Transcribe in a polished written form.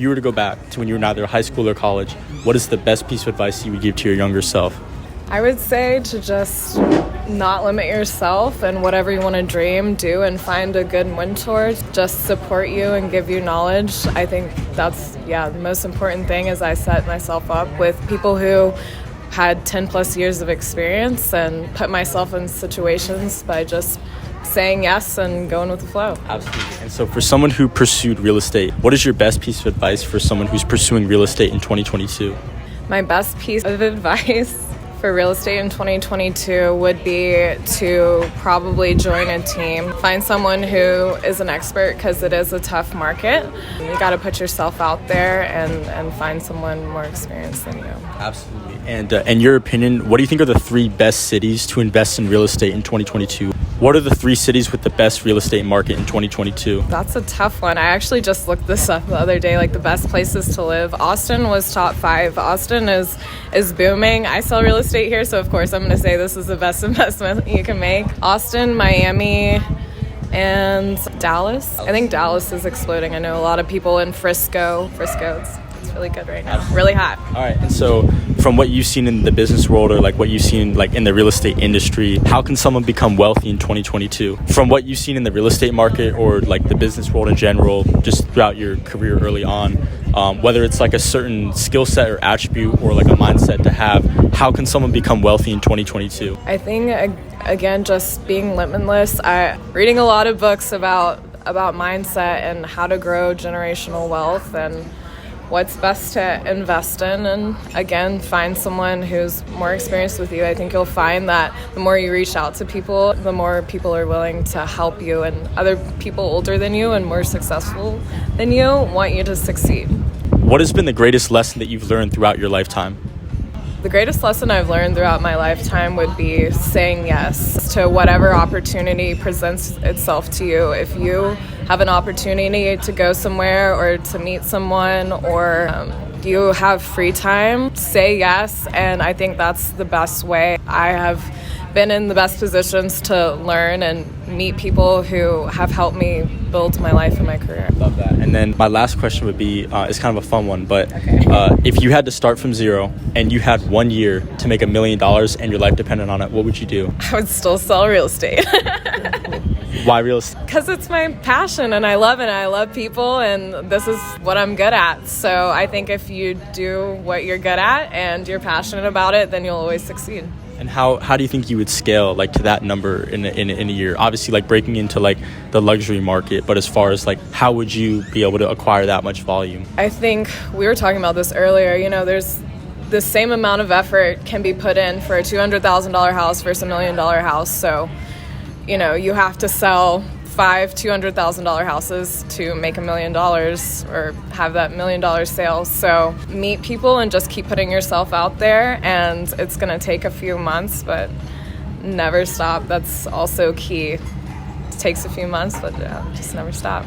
you were to go back to when you were in either high school or college, what is the best piece of advice you would give to your younger self? I would say to just not limit yourself, and whatever you want to dream, do, and find a good mentor. Just support you and give you knowledge. I think that's, the most important thing is I set myself up with people who had 10 plus years of experience and put myself in situations by just saying yes and going with the flow. Absolutely. And so for someone who pursued real estate, what is your best piece of advice for someone who's pursuing real estate in 2022? My best piece of advice for real estate in 2022 would be to probably join a team. Find someone who is an expert, because it is a tough market. You got to put yourself out there and find someone more experienced than you. Absolutely. And in your opinion, what do you think are the 3 best cities to invest in real estate in 2022? What are the 3 cities with the best real estate market in 2022? That's a tough one. I actually just looked this up the other day, like the best places to live. Austin was top 5. Austin is booming. I sell real estate here, so of course I'm going to say this is the best investment you can make. Austin, Miami, and Dallas. I think Dallas is exploding. I know a lot of people in Frisco. It's really good right now. Really hot. All right. And so from what you've seen in the business world, or like what you've seen like in the real estate industry, how can someone become wealthy in 2022? From what you've seen in the real estate market or like the business world in general, just throughout your career early on, whether it's like a certain skill set or attribute or like a mindset to have, how can someone become wealthy in 2022? I think, again, just being limitless. Reading a lot of books about mindset and how to grow generational wealth and what's best to invest in, and again, find someone who's more experienced with you. I think you'll find that the more you reach out to people, the more people are willing to help you, and other people older than you and more successful than you want you to succeed. What has been the greatest lesson that you've learned throughout your lifetime? The greatest lesson I've learned throughout my lifetime would be saying yes to whatever opportunity presents itself to you. If you have an opportunity to go somewhere or to meet someone, or you have free time, say yes. And I think that's the best way. I have been in the best positions to learn and meet people who have helped me build my life and my career. Love that. And then my last question would be, it's kind of a fun one, but okay. If you had to start from zero and you had 1 year to make $1 million and your life depended on it, what would you do? I would still sell real estate. Why real estate? Because it's my passion and I love it. I love people and this is what I'm good at. So I think if you do what you're good at and you're passionate about it, then you'll always succeed. And how do you think you would scale like to that number in a year? Obviously, like breaking into like the luxury market, but as far as like how would you be able to acquire that much volume? I think we were talking about this earlier. You know, there's the same amount of effort can be put in for a $200,000 house versus $1 million house. So, you know, you have to sell 5 $200,000 houses to make $1 million or have that $1 million sale. So meet people and just keep putting yourself out there, and it's going to take a few months, but never stop. That's also key. It takes a few months, but just never stop.